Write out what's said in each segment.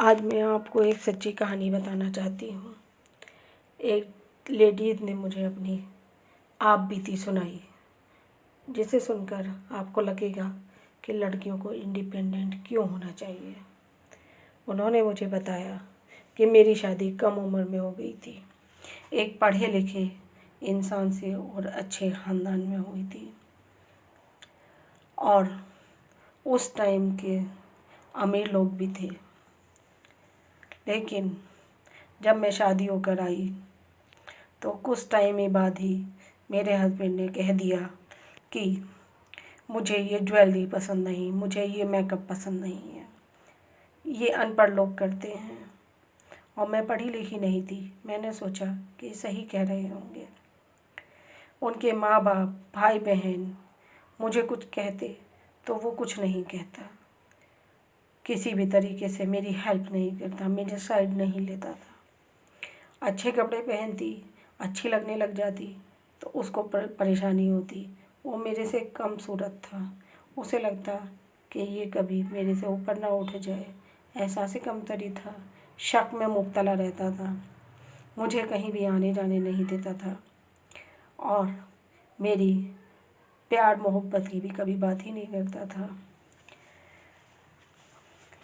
आज मैं आपको एक सच्ची कहानी बताना चाहती हूँ। एक लेडीज ने मुझे अपनी आप बीती सुनाई, जिसे सुनकर आपको लगेगा कि लड़कियों को इंडिपेंडेंट क्यों होना चाहिए। उन्होंने मुझे बताया कि मेरी शादी कम उम्र में हो गई थी, एक पढ़े लिखे इंसान से और अच्छे ख़ानदान में हुई थी, और उस टाइम के अमीर लोग भी थे। लेकिन जब मैं शादी होकर आई तो कुछ टाइम के बाद ही मेरे हस्बैंड ने कह दिया कि मुझे ये ज्वेलरी पसंद नहीं, मुझे ये मेकअप पसंद नहीं है, ये अनपढ़ लोग करते हैं। और मैं पढ़ी लिखी नहीं थी। मैंने सोचा कि सही कह रहे होंगे। उनके माँ बाप, भाई बहन मुझे कुछ कहते तो वो कुछ नहीं कहता, किसी भी तरीके से मेरी हेल्प नहीं करता, मेरी साइड नहीं लेता था। अच्छे कपड़े पहनती, अच्छी लगने लग जाती तो उसको परेशानी होती। वो मेरे से कम सूरत था, उसे लगता कि ये कभी मेरे से ऊपर ना उठ जाए। एहसास कमतरी था, शक में मुब्तला रहता था, मुझे कहीं भी आने जाने नहीं देता था, और मेरी प्यार मोहब्बत की भी कभी बात ही नहीं करता था।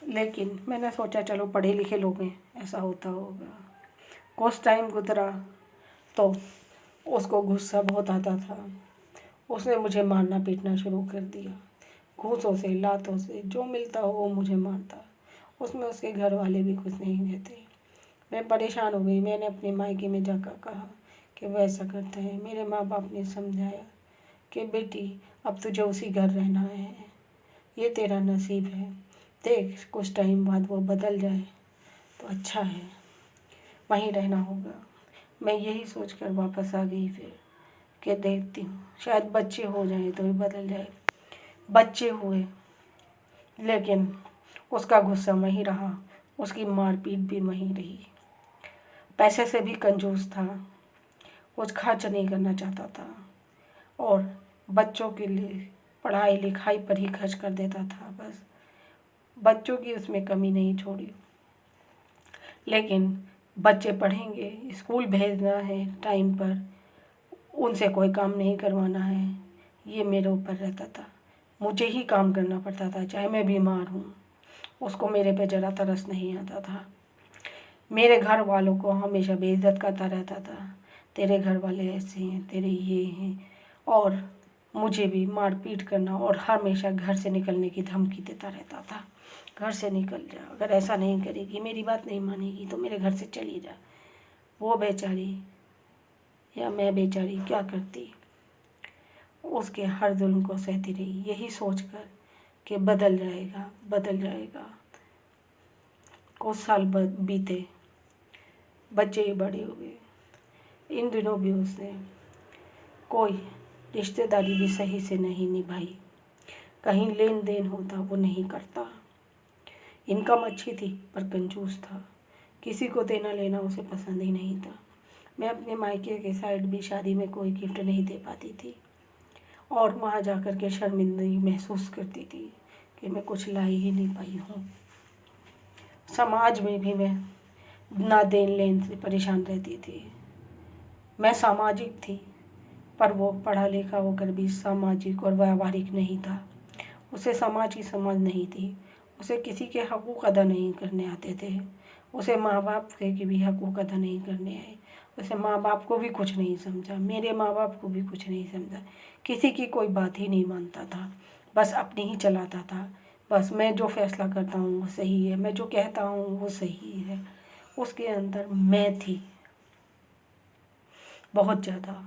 लेकिन मैंने सोचा चलो पढ़े लिखे लोग हैं, ऐसा होता होगा। कुछ टाइम गुजरा तो उसको गुस्सा बहुत आता था। उसने मुझे मारना पीटना शुरू कर दिया, घूंसों से, लातों से, जो मिलता हो वो मुझे मारता। उसमें उसके घर वाले भी कुछ नहीं कहते। मैं परेशान हो गई। मैंने अपने मायके में जाकर कहा कि वो ऐसा करता है। मेरे माँ बाप ने समझाया कि बेटी अब तुझे उसी घर रहना है, ये तेरा नसीब है, देख कुछ टाइम बाद वो बदल जाए तो अच्छा है, वहीं रहना होगा। मैं यही सोचकर वापस आ गई फिर कि देखती हूँ शायद बच्चे हो जाएं तो ही बदल जाए। बच्चे हुए, लेकिन उसका गुस्सा वहीं रहा, उसकी मारपीट भी वहीं रही। पैसे से भी कंजूस था, कुछ खर्च नहीं करना चाहता था और बच्चों के लिए पढ़ाई लिखाई पर ही खर्च कर देता था। बस बच्चों की उसमें कमी नहीं छोड़ी। लेकिन बच्चे पढ़ेंगे, स्कूल भेजना है टाइम पर, उनसे कोई काम नहीं करवाना है, ये मेरे ऊपर रहता था। मुझे ही काम करना पड़ता था, चाहे मैं बीमार हूँ। उसको मेरे पे ज़रा तरस नहीं आता था। मेरे घर वालों को हमेशा बेइज्जत करता रहता था, तेरे घर वाले ऐसे हैं, तेरे ये हैं, और मुझे भी मारपीट करना और हमेशा घर से निकलने की धमकी देता रहता था। घर से निकल जा, अगर ऐसा नहीं करेगी, मेरी बात नहीं मानेगी तो मेरे घर से चली जा। वो बेचारी या मैं बेचारी क्या करती, उसके हर जुल्म को सहती रही, यही सोचकर कि बदल जाएगा बदल जाएगा। कुछ साल बीते, बच्चे ही बड़े हुए। इन दिनों भी उसने कोई रिश्तेदारी भी सही से नहीं निभाई, कहीं लेन देन होता वो नहीं करता। इनकम अच्छी थी पर कंजूस था, किसी को देना लेना उसे पसंद ही नहीं था। मैं अपने मायके के साइड भी शादी में कोई गिफ्ट नहीं दे पाती थी और वहाँ जाकर के शर्मिंदगी महसूस करती थी कि मैं कुछ ला ही नहीं पाई हूँ। समाज में भी मैं ना देन लेन से परेशान रहती थी। मैं सामाजिक थी पर वो पढ़ा लिखा होकर भी सामाजिक और व्यावहारिक नहीं था। उसे समाज की समझ नहीं थी, उसे किसी के हकूक़ अदा नहीं करने आते थे, उसे माँ बाप के भी हकूक़ अदा नहीं करने आए, उसे माँ बाप को भी कुछ नहीं समझा, मेरे माँ बाप को भी कुछ नहीं समझा, किसी की कोई बात ही नहीं मानता था, बस अपनी ही चलाता था। बस मैं जो फैसला करता हूँ वो सही है, मैं जो कहता हूँ वो सही है। उसके अंदर मैं थी, बहुत ज़्यादा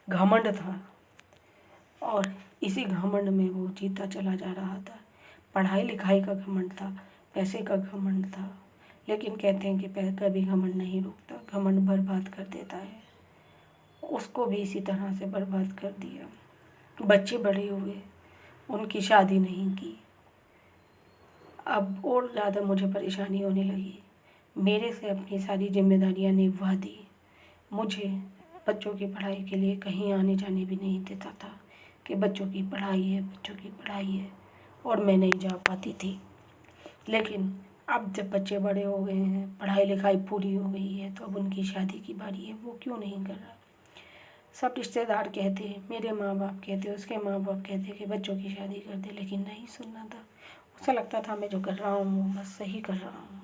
घमंड था, और इसी घमंड में वो जीता चला जा रहा था। पढ़ाई लिखाई का घमंड था, पैसे का घमंड था, लेकिन कहते हैं कि कभी घमंड नहीं रुकता, घमंड बर्बाद कर देता है। उसको भी इसी तरह से बर्बाद कर दिया। बच्चे बड़े हुए, उनकी शादी नहीं की। अब और ज़्यादा मुझे परेशानी होने लगी। मेरे से अपनी सारी जिम्मेदारियां निभा दी। मुझे बच्चों की पढ़ाई के लिए कहीं आने जाने भी नहीं देता था कि बच्चों की पढ़ाई है, बच्चों की पढ़ाई है, और मैं नहीं जा पाती थी। लेकिन अब जब बच्चे बड़े हो गए हैं, पढ़ाई लिखाई पूरी हो गई है, तो अब उनकी शादी की बारी है, वो क्यों नहीं कर रहा। सब रिश्तेदार कहते, मेरे माँ बाप कहते, उसके माँ बाप कहते कि बच्चों की शादी कर दे, लेकिन नहीं सुनना था। उसे लगता था मैं जो कर रहा हूँ बस सही कर रहा हूँ।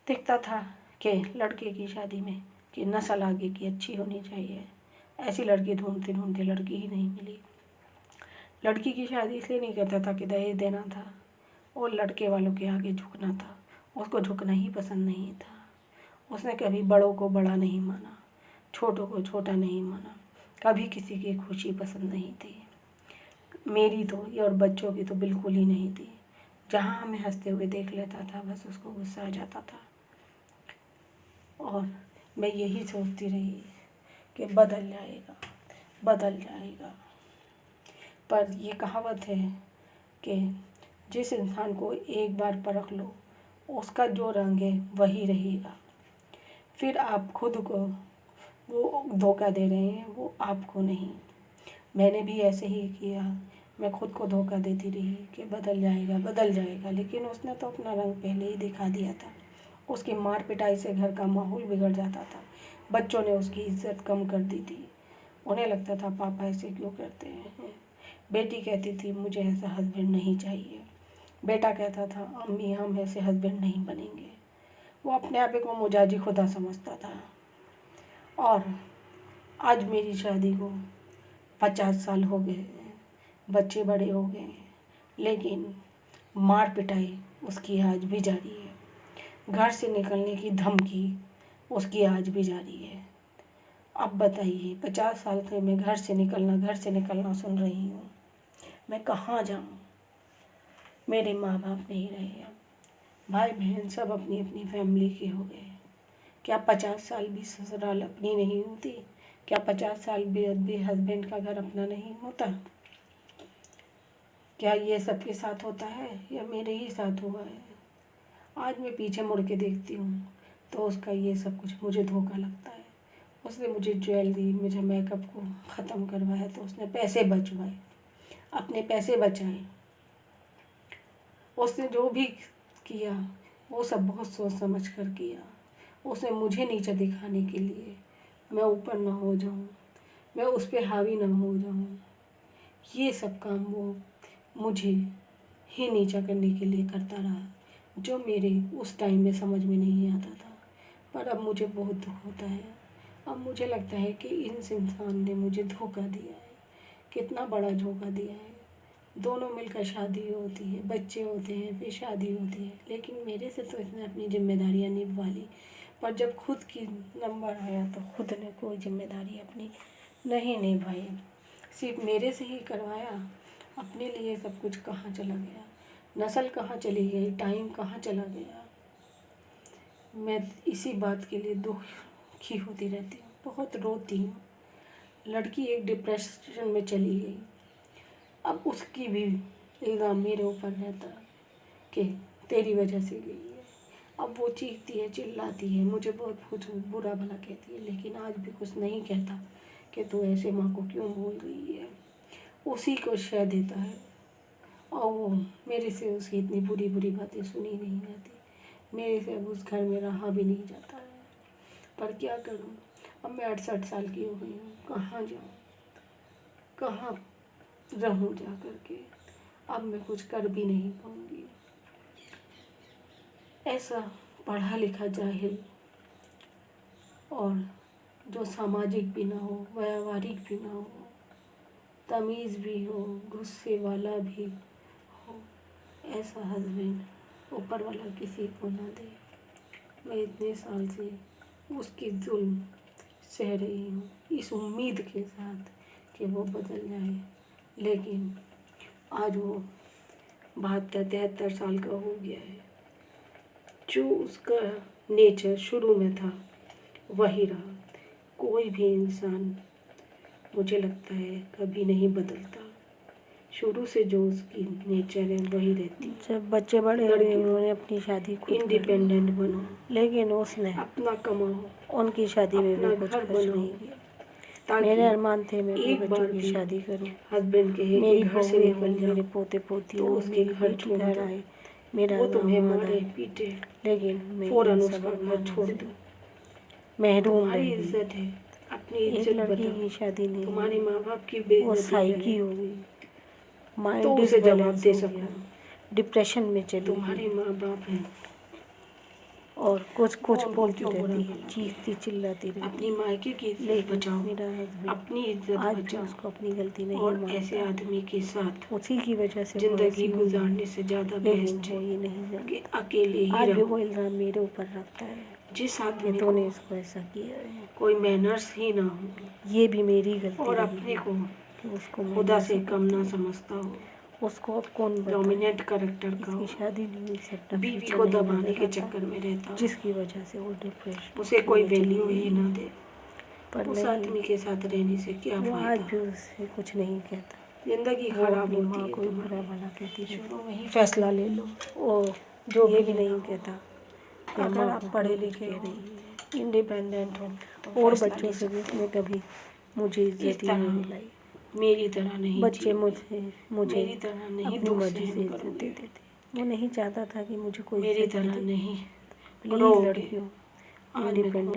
दिखता था कि लड़के की शादी में कि नस्ल आगे की अच्छी होनी चाहिए, ऐसी लड़की ढूंढते ढूंढते लड़की ही नहीं मिली। लड़की की शादी इसलिए नहीं करता था कि दहेज देना था, और लड़के वालों के आगे झुकना था। उसको झुकना ही पसंद नहीं था। उसने कभी बड़ों को बड़ा नहीं माना, छोटों को छोटा नहीं माना, कभी किसी की खुशी पसंद नहीं थी। मेरी तो और बच्चों की तो बिल्कुल ही नहीं थी। जहाँ हमें हंसते हुए देख लेता था बस उसको गुस्सा आ जाता था। और मैं यही सोचती रही कि बदल जाएगा, बदल जाएगा। पर ये कहावत है कि जिस इंसान को एक बार परख लो, उसका जो रंग है वही रहेगा। फिर आप खुद को वो धोखा दे रहे हैं, वो आपको नहीं। मैंने भी ऐसे ही किया। मैं खुद को धोखा देती रही कि बदल जाएगा, बदल जाएगा, लेकिन उसने तो अपना रंग पहले ही दिखा दिया था। उसकी मार पिटाई से घर का माहौल बिगड़ जाता था। बच्चों ने उसकी इज्जत कम कर दी थी। उन्हें लगता था पापा ऐसे क्यों करते हैं। बेटी कहती थी मुझे ऐसा हस्बैंड नहीं चाहिए। बेटा कहता था अम्मी हम ऐसे हस्बैंड नहीं बनेंगे। वो अपने आप को मुजाजी खुदा समझता था। और आज मेरी शादी को 50 साल हो गए हैं, बच्चे बड़े हो गए हैं, लेकिन मार पिटाई उसकी आज भी जारी है। घर से निकलने की धमकी उसकी आज भी जारी है। अब बताइए 50 साल से मैं घर से निकलना सुन रही हूँ। मैं कहाँ जाऊँ। मेरे माँ बाप नहीं रहे अब, भाई बहन सब अपनी अपनी फैमिली के हो गए। क्या 50 साल भी ससुराल अपनी नहीं होती। क्या 50 साल भी हस्बैंड का घर अपना नहीं होता। क्या ये सबके साथ होता है या मेरे ही साथ हुआ है। आज मैं पीछे मुड़ के देखती हूँ तो उसका ये सब कुछ मुझे धोखा लगता है। उसने मुझे ज्वेलरी, मुझे मेकअप को ख़त्म करवाया तो उसने पैसे बचवाए, अपने पैसे बचाए। उसने जो भी किया वो सब बहुत सोच समझ कर किया। उसने मुझे नीचा दिखाने के लिए, मैं ऊपर ना हो जाऊँ, मैं उस पर हावी ना हो जाऊँ, ये सब काम वो मुझे ही नीचा करने के लिए करता रहा, जो मेरे उस टाइम में समझ में नहीं आता था। पर अब मुझे बहुत दुख होता है। अब मुझे लगता है कि इस इंसान ने मुझे धोखा दिया है। कितना बड़ा धोखा दिया है। दोनों मिलकर शादी होती है, बच्चे होते हैं, फिर शादी होती है, लेकिन मेरे से तो इसने अपनी जिम्मेदारियां निभा ली। पर जब खुद की नंबर आया तो खुद ने कोई जिम्मेदारी अपनी नहीं निभाई। सिर्फ मेरे से ही करवाया, अपने लिए सब कुछ कहाँ चला गया। नस्ल कहाँ चली गई, टाइम कहाँ चला गया। मैं इसी बात के लिए दुखी होती रहती हूँ, बहुत रोती हूँ। लड़की एक डिप्रेशन में चली गई। अब उसकी भी इल्ज़ाम मेरे ऊपर रहता है कि तेरी वजह से गई है। अब वो चीखती है, चिल्लाती है, मुझे बहुत कुछ बुरा भला कहती है, लेकिन आज भी कुछ नहीं कहता कि तू ऐसे माँ को क्यों बोल रही है। उसी को शय देता है और वो मेरे से उसकी इतनी बुरी बुरी बातें सुनी नहीं जाती। मेरे से अब उस घर में रहा भी नहीं जाता है। पर क्या करूँ, अब मैं 68 साल की हो गई हूँ। कहाँ जाऊँ, कहाँ रहूँ जा कर के। अब मैं कुछ कर भी नहीं पाऊँगी। ऐसा पढ़ा लिखा जाहिल और जो सामाजिक भी ना हो, व्यावहारिक भी ना हो, तमीज़ भी हो, गुस्से वाला भी हो, ऐसा हस्बैंड ऊपर वाला किसी को ना दे। मैं इतने साल से उसकी जुल्म सह रही हूँ, इस उम्मीद के साथ कि वो बदल जाए, लेकिन आज वो 72-73 साल का हो गया है। जो उसका नेचर शुरू में था वही रहा। कोई भी इंसान मुझे लगता है कभी नहीं बदलता। शुरू से जो उसकी नेचर है वही रहती है। जब बच्चे बड़े हुए उन्होंने अपनी शादी खुद इंडिपेंडेंट बनो, लेकिन उसने अपना कमाओ, उनकी शादी में भी कुछ घर खर्च बनाओ, नहीं किया। मेरे अरमान थे मैं अपने बच्चों की शादी करूं, हस्बैंड कहे मेरी कि घर से बहुएं निकल हों, जाओ मेरे पोते पोती तो हों, उसके मेरी घर बेटी छोड़ दो, कहलाए, मेरा वो तुम्हें नाम मारे आदर, पीटे, लेकिन मैं फौरन इन उसका सब घर छोड़ अपमानों से दूं। महरूम तुम्हारी रह गई। इज्जत है, अपनी एक इज्जत लड़की बताओ। की शादी नहीं तुम्हारे हुई, माँ बाप की वो बेइज्जती साइकी है हो गई, तो माइंड उसे जवाब डिसबैलेंस दे हो सकूं। गया, डिप्रेशन में चली तुम्हारे गई माँ बाप हैं, और कुछ वो कुछ उनको बोलती क्यों बुरा रहती है, भला चीखती चिल्लाती रहती अपनी है। मायके की इज्जत लेकिन बचाओ, मेरा हस्बैंड अपनी इज्जत आज भी बचाओ। उसको अपनी गलती नहीं और ऐसे मानता। आदमी के साथ उसी की वजह से वो जिंदगी ऐसी हुई है, गुजारने से ज्यादा लेकिन बेस्ट वो है ये नहीं कि जानता। अकेले ही आज भी रहो। वो इल्ज़ाम मेरे ऊपर रखता है जिस कि आदमी को तूने इसको ऐसा किया है। कोई मैनर्स ही ना हो ये भी मेरी गलती और नहीं अपने है को कि उसको खुदा मैंने से सपोर्ट कम ना दिया। समझता हो, उसको अब कौन बताए, डोमिनेंट कैरेक्टर का इसकी हो, शादी नहीं हुई से अपना बीवी फ्यूचर को नहीं दबाने नजर के आता, चक्कर में रहता हो, जिसकी वजह से वो डिप्रेशन उसे कोई में चली वैल्यू ही गई। ना दे। पर उस नहीं, आदमी के साथ रहने से क्या वो आज फायदा। भी उससे कुछ नहीं कहता। जिंदगी वो खराब अपनी होती माँ है को ही बुरा तुम्हारी। भला कहती रहती शुरू में ही फैसला ले लो। वो जो ये भी भी लेना नहीं हो। कहता कि अगर अम्मा आप को पढ़े क्यों कुछ लिखे कह हो, रही है। इंडिपेंडेंट हो तो और फैसला बच्चों ले से भी सकते उसने हो। कभी मुझे इस इज्जत ही नहीं तरह दिलाई। मेरी तरह नहीं बच्चे जियोगे, मुझे मेरी तरह नहीं अपनी दुख मर्जी से सहन इज्जत करोगे, देते थे। वो नहीं चाहता था कि मुझे कोई मेरी इज्जत तरह दे। नहीं प्लीज़ रोओगे। लड़कियों, आज मैं इंडिपेंडेंट